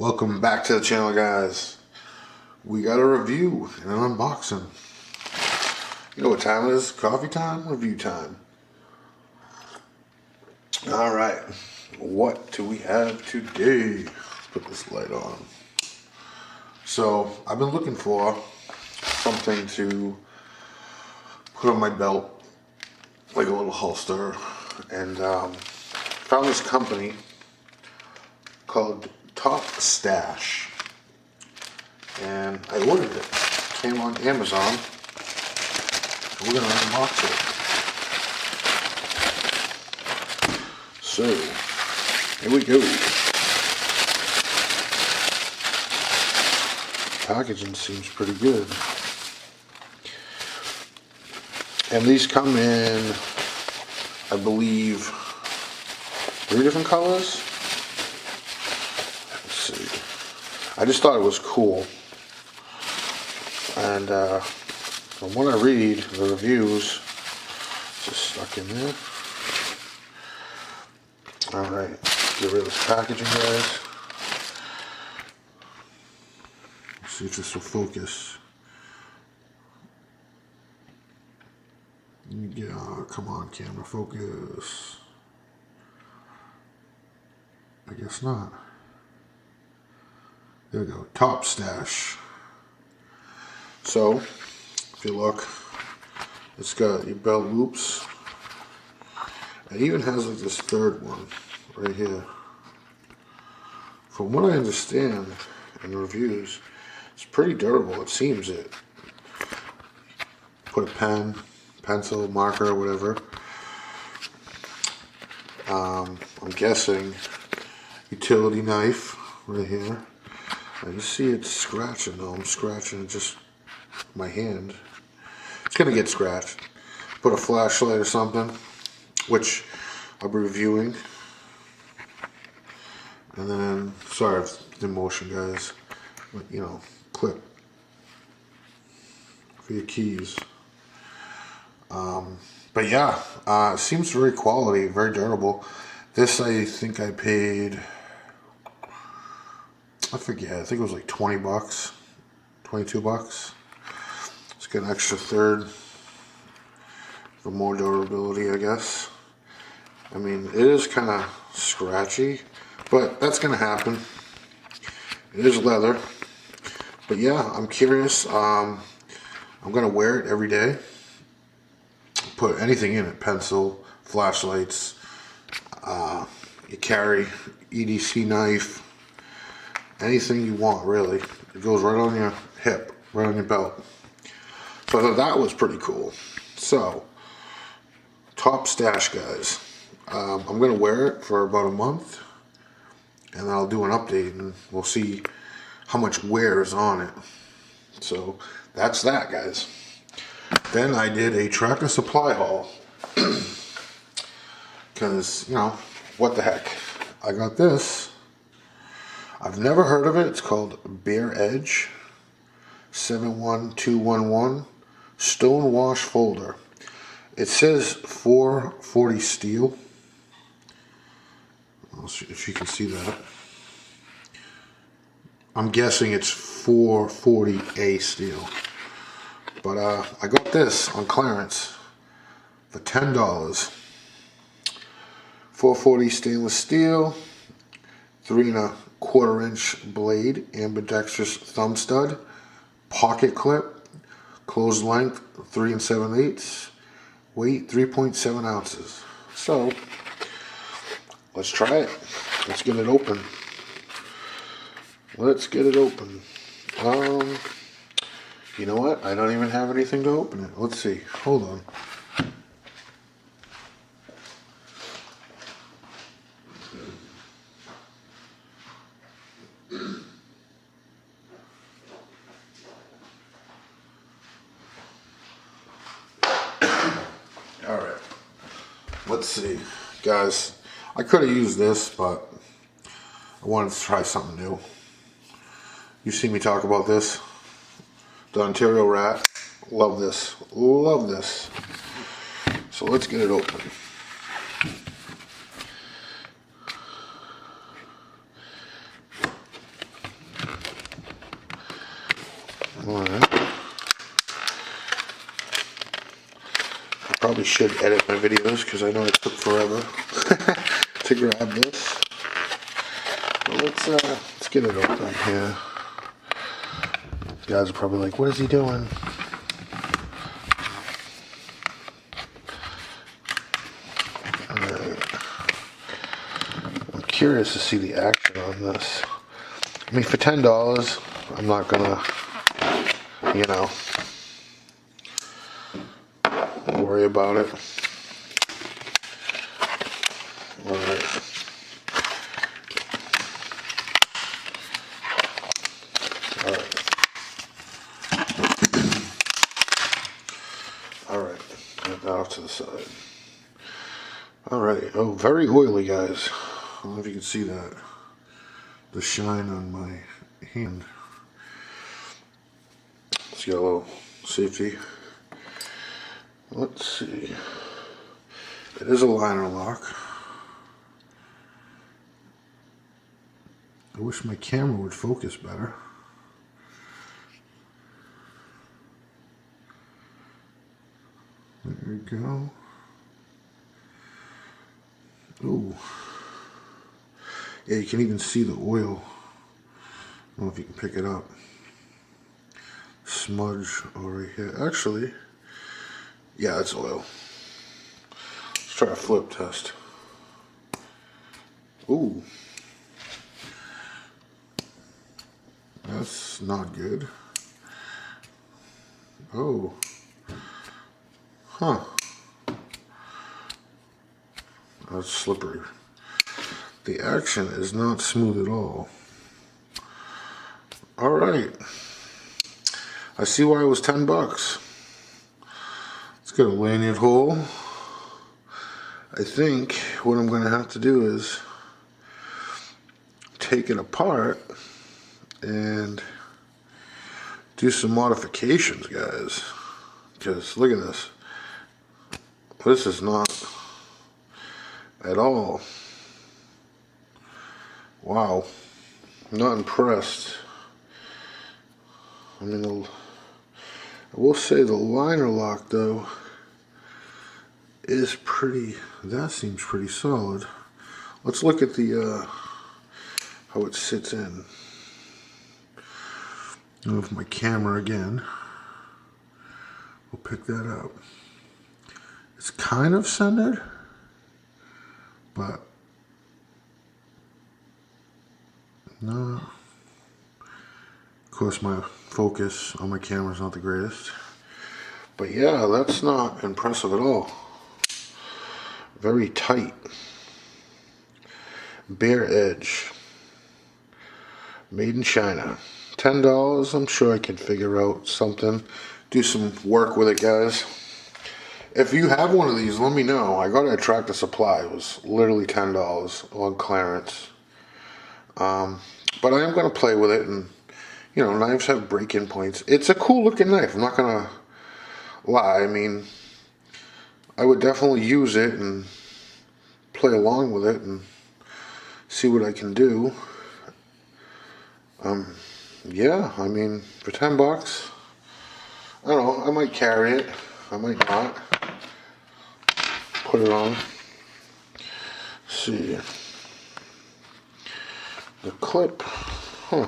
Welcome back to the channel, guys. We got a review and an unboxing. You know what time it is? Coffee time, review time. Alright, what do we have today? Let's put this light on. So, I've been looking for something to put on my belt, like a little holster, and found this company called Topstache, and I ordered it. Came on Amazon. We're gonna unbox it. So here we go. Packaging seems pretty good, and these come in, I believe, 3 different colors. I just thought it was cool, and from what I read, the reviews, it's just stuck in there. Alright, get rid of this packaging, guys. Let's see if this will focus. Yeah, come on, camera, focus. I guess not. There we go, Topstache. So, if you look, it's got your belt loops. It even has like this third one right here. From what I understand in the reviews, it's pretty durable. It seems it. Put a pen, pencil, marker, whatever. I'm guessing utility knife right here. I just see it scratching though. I'm scratching just my hand. It's gonna get scratched. Put a flashlight or something, which I'll be reviewing. And then, sorry for the motion, guys, but you know, clip for your keys. But yeah, it seems very quality, very durable. This, I think I paid, I forget, I think it was like 20 bucks, 22 bucks. Let's get an extra third for more durability, I guess. I mean, it is kind of scratchy, but that's going to happen. It is leather. But yeah, I'm curious. I'm going to wear it every day. Put anything in it, pencil, flashlights, you carry EDC knife, anything you want, really. It goes right on your hip, right on your belt. So I thought that was pretty cool. So, Topstache, guys. I'm going to wear it for about a month, and I'll do an update, and we'll see how much wear is on it. So, that's that, guys. Then I did a Tractor Supply haul. Because, you know, what the heck. I got this. I've never heard of it. It's called Bare Edge 71211 Stone Wash Folder. It says 440 steel. I'll see if you can see that. I'm guessing it's 440A steel. But I got this on clearance for $10. 440 stainless steel, 3 1/4 inch blade, ambidextrous thumb stud, pocket clip, closed length 3 7/8, weight 3.7 ounces. So let's try it. Let's get it open. Let's get it open. You know what? I don't even have anything to open it. Let's see. Hold on. Alright. Let's see. Guys, I could have used this, but I wanted to try something new. You see me talk about this? The Ontario Rat. Love this. Love this. So let's get it open. Alright. I probably should edit my videos because I know it took forever to grab this. But let's get it open here. You guys are probably like, what is he doing? I'm curious to see the action on this. I mean, for $10, I'm not gonna, you know, worry about it. Alright. Alright, get that off to the side. Alright, oh, very oily, guys. I don't know if you can see that. The shine on my hand. Let's get a little safety. Let's see. It is a liner lock. I wish my camera would focus better. There we go. Ooh. Yeah, you can even see the oil. I don't know if you can pick it up. Smudge over here. Actually, yeah, it's oil. Let's try a flip test. Ooh. That's not good. Oh. Huh. That's slippery. The action is not smooth at all. Alright. I see why it was $10. Let's get a lanyard hole. I think what I'm going to have to do is take it apart and do some modifications, guys. Because look at this. This is not at all. Wow. I'm not impressed. I mean, I will say the liner lock, though, is pretty, that seems pretty solid. Let's look at the, how it sits in. Move my camera again. We'll pick that up. It's kind of centered, but no. Of course, my focus on my camera is not the greatest. But yeah, that's not impressive at all. Very tight. Bare edge. Made in China. $10, I'm sure I could figure out something. Do some work with it, guys. If you have one of these, let me know. I got it at Tractor Supply. It was literally $10 on clearance. But I am going to play with it, and you know, knives have break-in points. It's a cool looking knife, I'm not going to lie. I mean, I would definitely use it and play along with it and see what I can do. Yeah, I mean, for $10, I don't know, I might carry it, I might not. Put it on. Let's see. The clip, huh.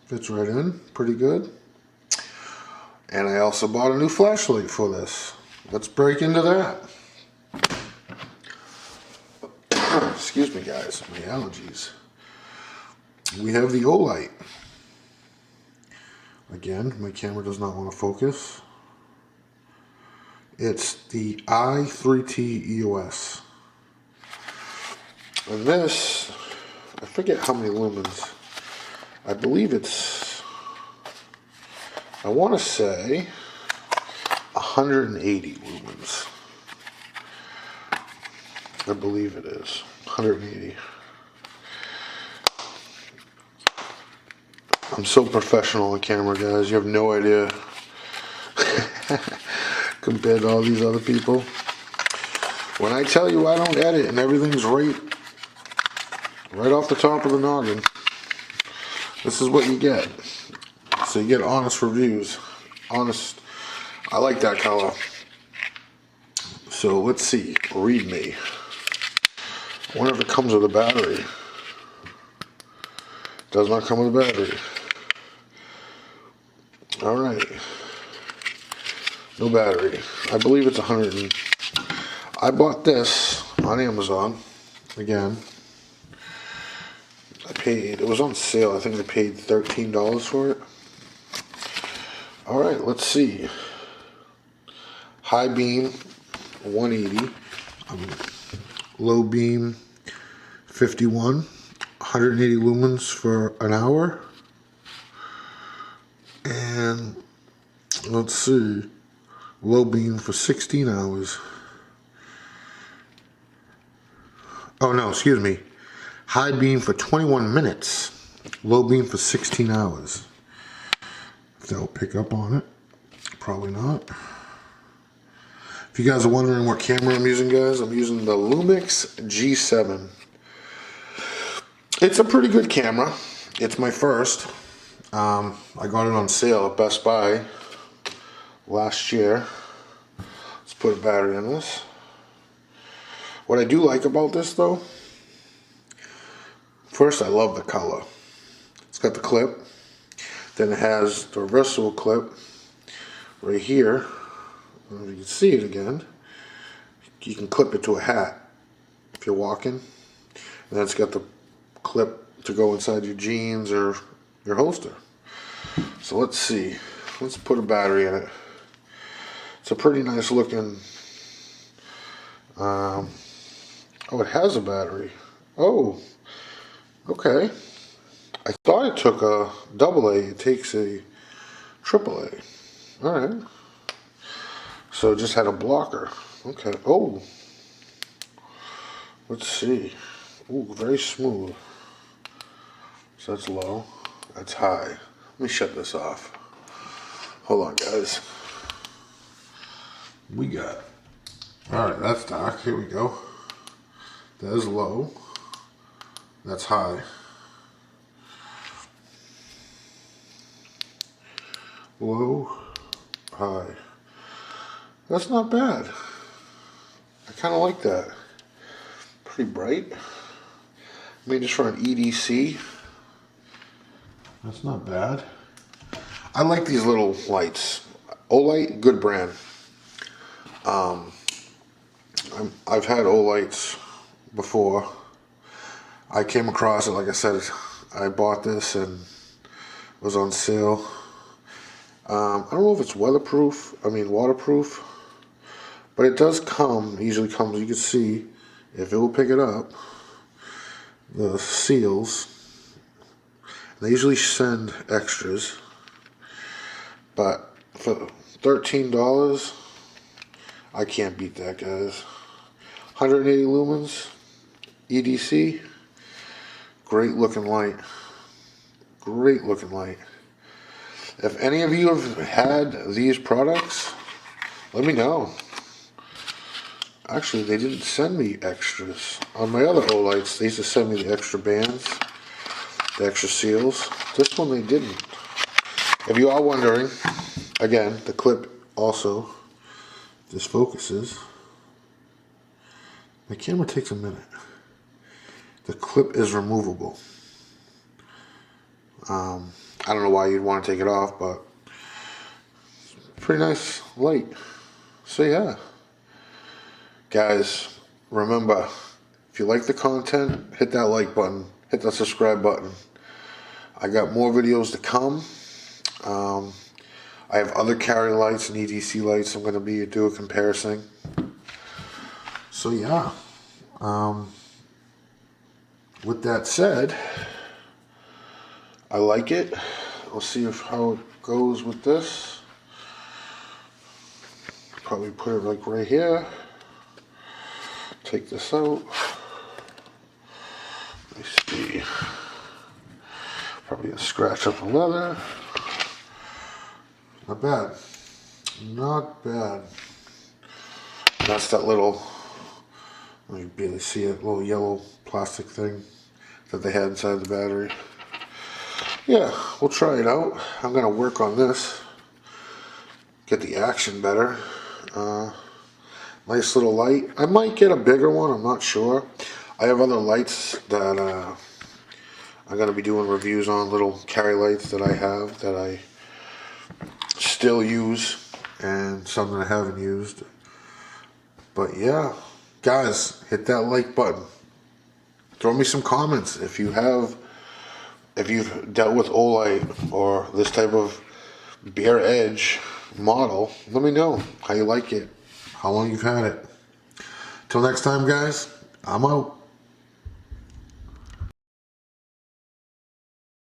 Fits right in, pretty good. And I also bought a new flashlight for this. Let's break into that. Excuse me, guys, my allergies. We have the Olight. Again, my camera does not want to focus. It's the i3T EOS. And this, I forget how many lumens. I believe it's, I want to say 180 lumens. I believe it is 180. I'm so professional on camera, guys. You have no idea. Compared to all these other people. When I tell you I don't edit and everything's right off the top of the noggin, this is what you get. So you get honest reviews. Honest. I like that color. So let's see. Read me. I wonder if it comes with a battery. Does not come with a battery. Alright. No battery. I believe it's 100. I bought this on Amazon. Again. It was on sale. I think I paid $13 for it. Alright, let's see. High beam, 180. Low beam, 51. 180 lumens for an hour. And let's see. Low beam for 16 hours. Oh no, excuse me. High beam for 21 minutes. Low beam for 16 hours. If they'll pick up on it. Probably not. If you guys are wondering what camera I'm using, guys, I'm using the Lumix G7. It's a pretty good camera. It's my first. I got it on sale at Best Buy last year. Let's put a battery in this. What I do like about this, though, first, I love the color. It's got the clip. Then it has the reversible clip right here. I don't know if you can see it again. You can clip it to a hat if you're walking. And then it's got the clip to go inside your jeans or your holster. So let's see. Let's put a battery in it. It's a pretty nice looking. Oh, it has a battery. Oh. Okay, I thought it took a AA. It takes a AAA. All right. So it just had a blocker. Okay. Oh. Let's see. Ooh, very smooth. So that's low. That's high. Let me shut this off. Hold on, guys. We got. All right, that's dark. Here we go. That is low. That's high. Low, high. That's not bad. I kind of like that. Pretty bright. I mean, just for an EDC, that's not bad. I like these little lights. Olight, good brand. I've had Olights before. I came across it, like I said, I bought this and it was on sale. I don't know if it's waterproof, but it does come, usually comes, you can see, if it will pick it up, the seals. They usually send extras, but for $13, I can't beat that, guys. 180 lumens, EDC. Great looking light. Great looking light. If any of you have had these products, let me know. Actually, they didn't send me extras. On my other Olights, they used to send me the extra bands, the extra seals. This one they didn't. If you are wondering, again, the clip also, this focuses. My camera takes a minute. The clip is removable. I don't know why you'd want to take it off, but pretty nice light. So yeah. Guys, remember, if you like the content, hit that like button. Hit that subscribe button. I got more videos to come. I have other carry lights and EDC lights I'm going to do a comparison. So yeah. With that said, I like it. We'll see how it goes with this. Probably put it like right here. Take this out. Let me see. Probably gonna scratch up the leather. Not bad. Not bad. That's that little, you can barely see it, little yellow plastic thing that they had inside the battery. yeah, we'll try it out. I'm gonna work on this, get the action better. Nice little light. I might get a bigger one, I'm not sure. I have other lights that I'm gonna be doing reviews on, little carry lights that I have that I still use, and some that I haven't used. But yeah, guys, hit that like button. Throw me some comments if you've dealt with Olight or this type of bare edge model. Let me know how you like it, how long you've had it. Till next time, guys, I'm out.